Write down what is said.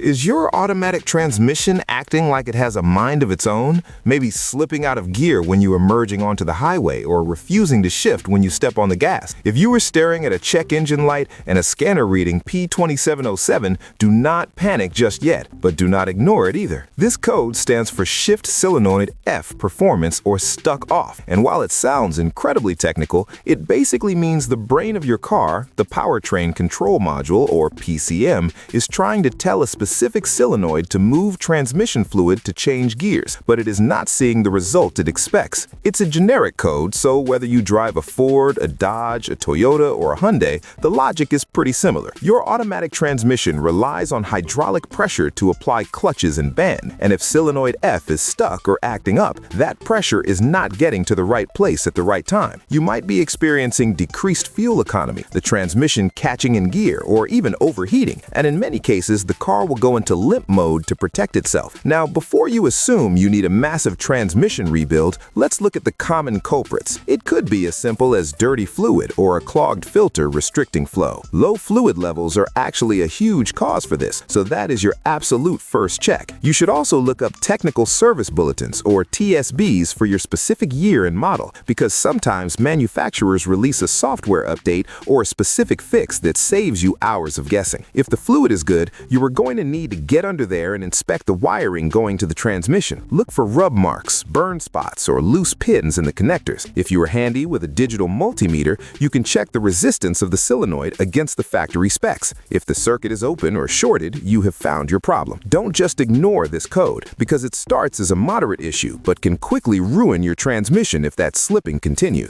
Is your automatic transmission acting like it has a mind of its own? Maybe slipping out of gear when you are merging onto the highway or refusing to shift when you step on the gas? If you are staring at a check engine light and a scanner reading P2707, do not panic just yet, but do not ignore it either. This code stands for Shift Solenoid F Performance, or stuck off. And while it sounds incredibly technical, it basically means the brain of your car, the powertrain control module, or PCM, is trying to tell a specific solenoid to move transmission fluid to change gears, but it is not seeing the result it expects. It's a generic code, so whether you drive a Ford, a Dodge, a Toyota, or a Hyundai, the logic is pretty similar. Your automatic transmission relies on hydraulic pressure to apply clutches and band, and if solenoid F is stuck or acting up, that pressure is not getting to the right place at the right time. You might be experiencing decreased fuel economy, the transmission catching in gear, or even overheating, and in many cases, the car will go into limp mode to protect itself. Now, before you assume you need a massive transmission rebuild, let's look at the common culprits. It could be as simple as dirty fluid or a clogged filter restricting flow. Low fluid levels are actually a huge cause for this, so that is your absolute first check. You should also look up Technical Service Bulletins, or TSBs, for your specific year and model, because sometimes manufacturers release a software update or a specific fix that saves you hours of guessing. If the fluid is good, you are going to need to get under there and inspect the wiring going to the transmission. Look for rub marks, burn spots, or loose pins in the connectors. If you are handy with a digital multimeter, you can check the resistance of the solenoid against the factory specs. If the circuit is open or shorted, you have found your problem. Don't just ignore this code, because it starts as a moderate issue but can quickly ruin your transmission if that slipping continues.